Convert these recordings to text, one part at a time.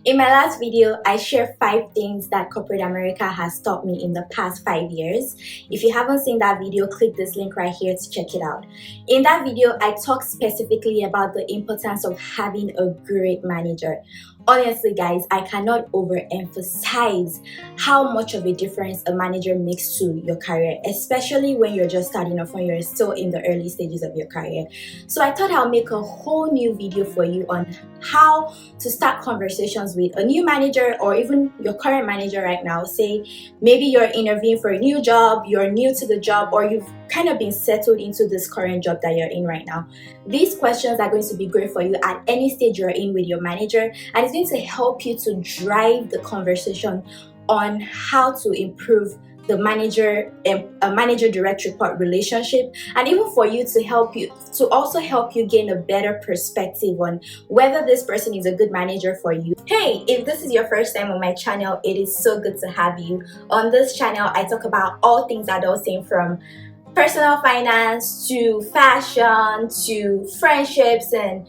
In my last video, I shared 5 things that corporate America has taught me in the past 5 years. If you haven't seen that video, click this link right here to check it out. In that video, I talked specifically about the importance of having a great manager. Honestly, guys, I cannot overemphasize how much of a difference a manager makes to your career, especially when you're just starting off, when you're still in the early stages of your career. So I thought I'll make a whole new video for you on how to start conversations with a new manager or even your current manager right now. Say maybe you're interviewing for a new job, you're new to the job, or you've kind of been settled into this current job that you're in right now. These questions are going to be great for you at any stage you're in with your manager, and it's going to help you to drive the conversation on how to improve the manager direct report relationship, and even for you to also help you gain a better perspective on whether this person is a good manager for you. Hey, if this is your first time on my channel, it is so good to have you. On this channel, I talk about all things adulting, from personal finance to fashion to friendships and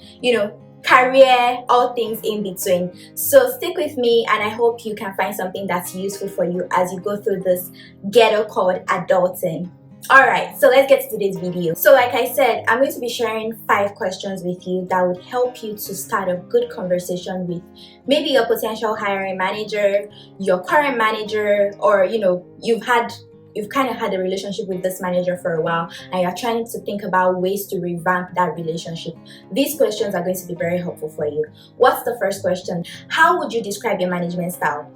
career, all things in between. So stick with me, and I hope you can find something that's useful for you as you go through this ghetto called adulting. Alright, so let's get to today's video. So like I said, I'm going to be sharing 5 questions with you that would help you to start a good conversation with maybe your potential hiring manager, your current manager, or you've kind of had a relationship with this manager for a while and you're trying to think about ways to revamp that relationship. These questions are going to be very helpful for you. What's the first question? How would you describe your management style?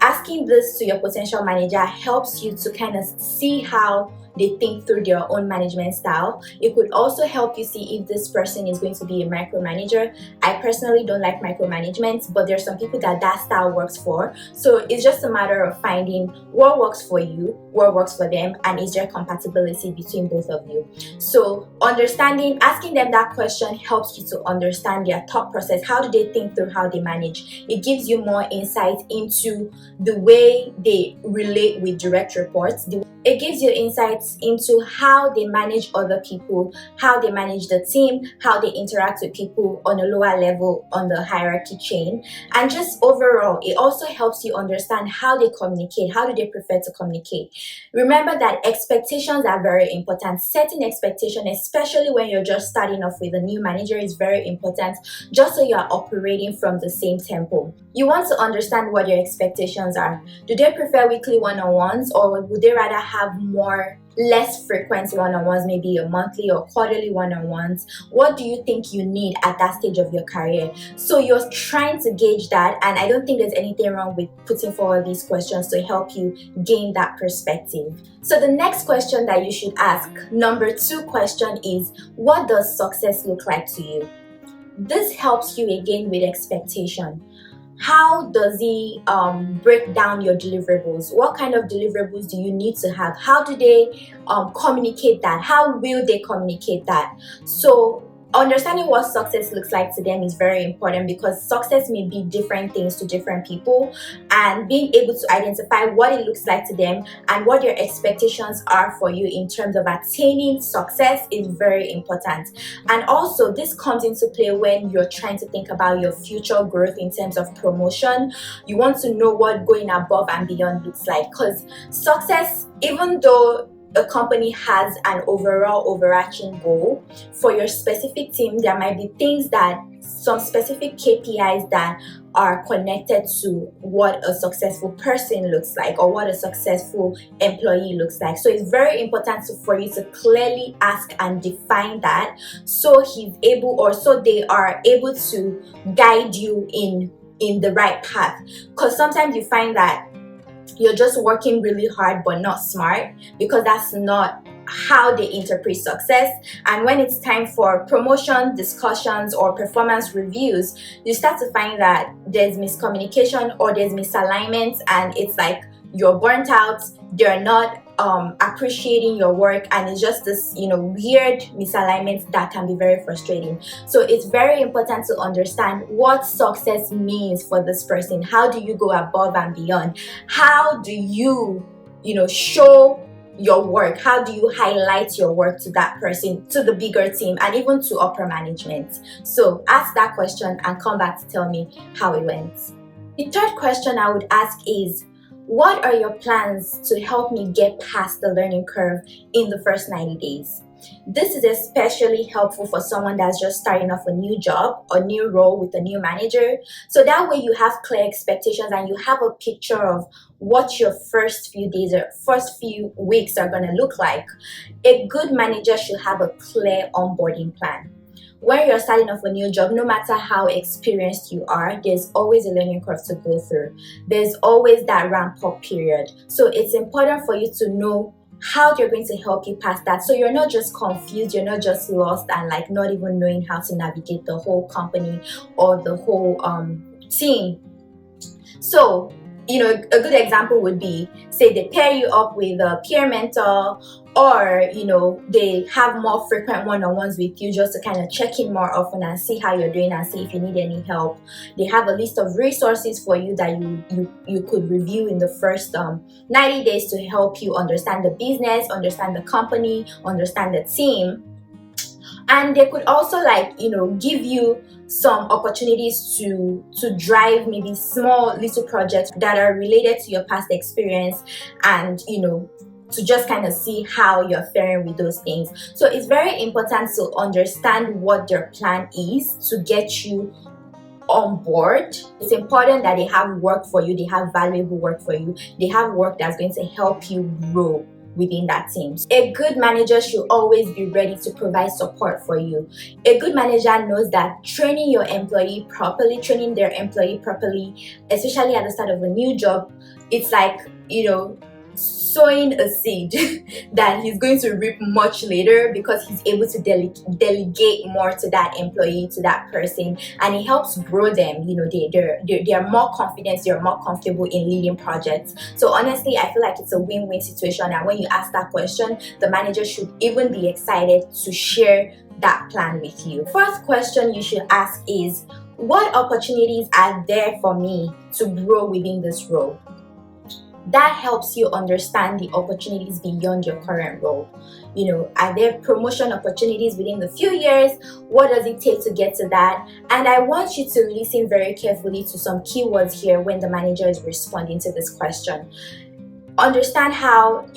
Asking this to your potential manager helps you to kind of see how they think through their own management style. It could also help you see if this person is going to be a micromanager. I personally don't like micromanagement, but there's some people that style works for. So it's just a matter of finding what works for you, what works for them, and is there compatibility between both of you. So asking them that question helps you to understand their thought process. How do they think through how they manage? It gives you more insight into the way they relate with direct reports. It gives you insights into how they manage other people, how they manage the team, how they interact with people on a lower level on the hierarchy chain. And just overall, it also helps you understand how they communicate. How do they prefer to communicate? Remember that expectations are very important. Setting expectations, especially when you're just starting off with a new manager, is very important, just so you are operating from the same tempo. You want to understand what your expectations are. Do they prefer weekly one-on-ones, or would they rather have less frequent one-on-ones, maybe a monthly or quarterly one-on-ones? What do you think you need at that stage of your career? So you're trying to gauge that, and I don't think there's anything wrong with putting forward these questions to help you gain that perspective. So the next question that you should ask, number 2 question, is what does success look like to you? This helps you again with expectation. How does he break down your deliverables? What kind of deliverables do you need to have? How do they communicate that? How will they communicate that? So understanding what success looks like to them is very important, because success may be different things to different people, and being able to identify what it looks like to them and what your expectations are for you in terms of attaining success is very important. And also, this comes into play when you're trying to think about your future growth in terms of promotion. You want to know what going above and beyond looks like, because success, even though a company has an overarching goal, for your specific team, there might be some specific KPIs that are connected to what a successful person looks like or what a successful employee looks like. So it's very important for you to clearly ask and define that, so they are able to guide you in the right path. Because sometimes you find that you're just working really hard but not smart, because that's not how they interpret success. And when it's time for promotion discussions or performance reviews, you start to find that there's miscommunication or there's misalignment, and it's like you're burnt out, they're not appreciating your work, and it's just this weird misalignment that can be very frustrating. So it's very important to understand what success means for this person. How do you go above and beyond? How do you show your work? How do you highlight your work to that person, to the bigger team, and even to upper management? So ask that question and come back to tell me how it went. The third question I would ask is, what are your plans to help me get past the learning curve in the first 90 days? This is especially helpful for someone that's just starting off a new job or new role with a new manager. So that way you have clear expectations and you have a picture of what your first few days or first few weeks are going to look like. A good manager should have a clear onboarding plan. When you're starting off a new job, no matter how experienced you are, there's always a learning curve to go through. There's always that ramp up period. So it's important for you to know how they're going to help you pass that, so you're not just confused, you're not just lost and like not even knowing how to navigate the whole company or the whole team. So a good example would be, say they pair you up with a peer mentor, or they have more frequent one-on-ones with you just to kind of check in more often and see how you're doing and see if you need any help. They have a list of resources for you that you could review in the first 90 days to help you understand the business, understand the company, understand the team. And they could also give you some opportunities to drive maybe small little projects that are related to your past experience, and to just kind of see how you're faring with those things. So it's very important to understand what their plan is to get you on board. It's important that they have work for you, they have valuable work for you, they have work that's going to help you grow within that team. A good manager should always be ready to provide support for you. A good manager knows that training their employee properly, especially at the start of a new job, it's like sowing a seed that he's going to reap much later, because he's able to delegate more to that employee, to that person, and it helps grow them. They are more confident, they are more comfortable in leading projects. So honestly, I feel like it's a win-win situation, and when you ask that question, the manager should even be excited to share that plan with you. First question you should ask is, what opportunities are there for me to grow within this role? That helps you understand the opportunities beyond your current role. Are there promotion opportunities within the few years? What does it take to get to that? And I want you to listen very carefully to some keywords here when the manager is responding to this question. Understand how,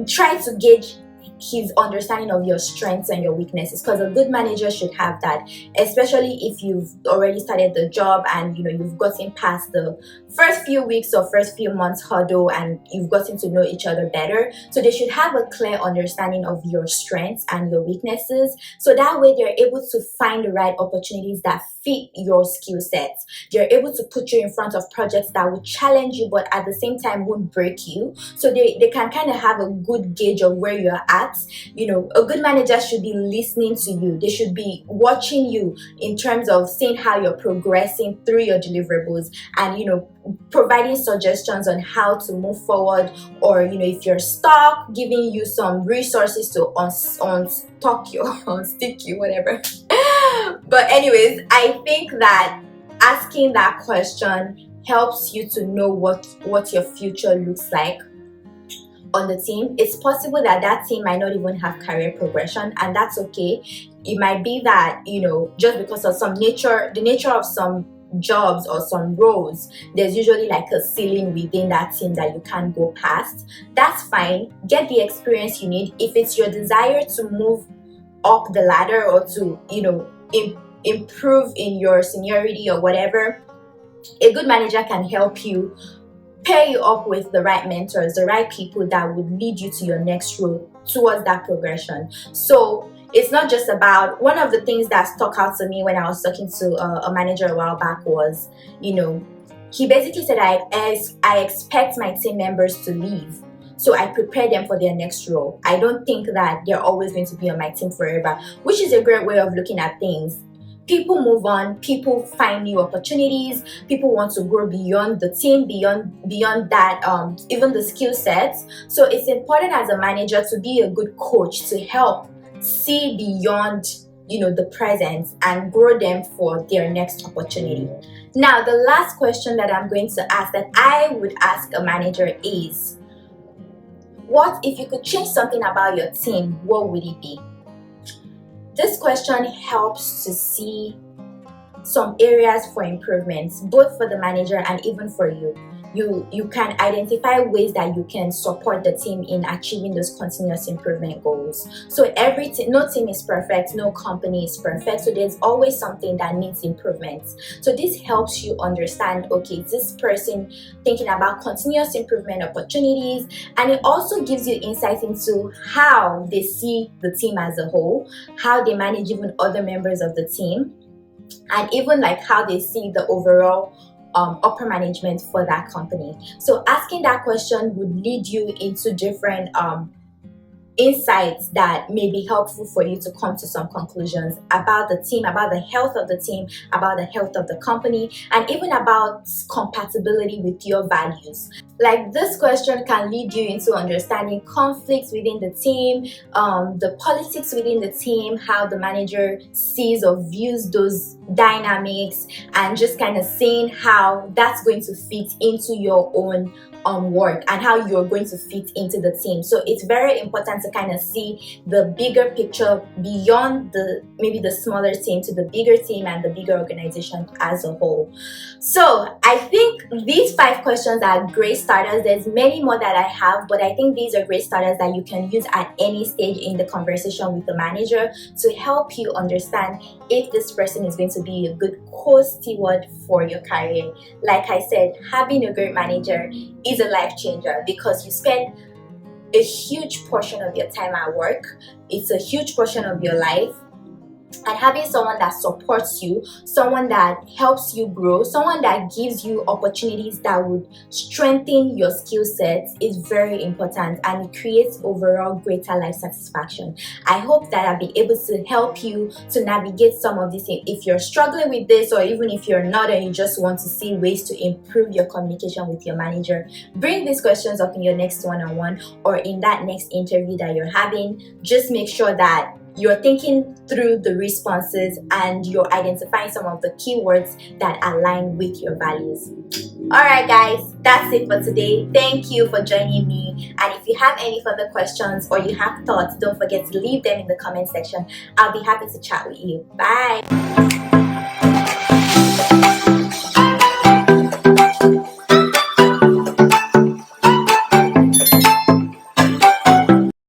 try to gauge his understanding of your strengths and your weaknesses, because a good manager should have that, especially if you've already started the job and you've gotten past the first few weeks or first few months hurdle and you've gotten to know each other better. So they should have a clear understanding of your strengths and your weaknesses, so that way they're able to find the right opportunities that fit your skill sets. They're able to put you in front of projects that will challenge you but at the same time won't break you, so they can kind of have a good gauge of where you're at. A good manager should be listening to you. They should be watching you in terms of seeing how you're progressing through your deliverables, and providing suggestions on how to move forward, or if you're stuck, giving you some resources to unstick you, whatever. But anyways, I think that asking that question helps you to know what your future looks like on the team. It's possible that team might not even have career progression, and that's okay. It might be that just because of the nature of some jobs or some roles, there's usually like a ceiling within that team that you can't go past. That's fine. Get the experience you need. If it's your desire to move up the ladder or to improve in your seniority or whatever, a good manager can help you, pair you up with the right mentors, the right people that would lead you to your next role towards that progression. So it's not just about, one of the things that stuck out to me when I was talking to a manager a while back was, he basically said, I expect my team members to leave, so I prepare them for their next role. I don't think that they're always going to be on my team forever, which is a great way of looking at things. People move on, people find new opportunities, people want to grow beyond the team, beyond that, even the skill sets. So it's important as a manager to be a good coach to help see beyond the present and grow them for their next opportunity. Now, the last question that I'm going to ask, that I would ask a manager, is What if you could change something about your team, what would it be? This question helps to see some areas for improvements, both for the manager and even for you. You can identify ways that you can support the team in achieving those continuous improvement goals. So no team is perfect, no company is perfect, so there's always something that needs improvements. So this helps you understand, okay, this person thinking about continuous improvement opportunities, and it also gives you insight into how they see the team as a whole, how they manage even other members of the team, and even like how they see the overall upper management for that company. So asking that question would lead you into different insights that may be helpful for you to come to some conclusions about the team, about the health of the team, about the health of the company, and even about compatibility with your values. Like, this question can lead you into understanding conflicts within the team, the politics within the team, how the manager sees or views those dynamics, and just kind of seeing how that's going to fit into your own work and how you're going to fit into the team. So it's very important to kind of see the bigger picture beyond maybe the smaller team to the bigger team and the bigger organization as a whole. So I think these 5 questions are great starters. There's many more that I have, but I think these are great starters that you can use at any stage in the conversation with the manager to help you understand if this person is going to be a good co-steward for your career. Like I said, having a great manager is a life changer because you spend a huge portion of your time at work. It's a huge portion of your life. And having someone that supports you, someone that helps you grow, someone that gives you opportunities that would strengthen your skill sets is very important, and it creates overall greater life satisfaction. I hope that I've been able to help you to navigate some of these things. If you're struggling with this, or even if you're not and you just want to see ways to improve your communication with your manager, bring these questions up in your next one-on-one or in that next interview that you're having. Just make sure that you're thinking through the responses and you're identifying some of the keywords that align with your values. Alright guys, that's it for today. Thank you for joining me, and if you have any further questions or you have thoughts, don't forget to leave them in the comment section. I'll be happy to chat with you. Bye!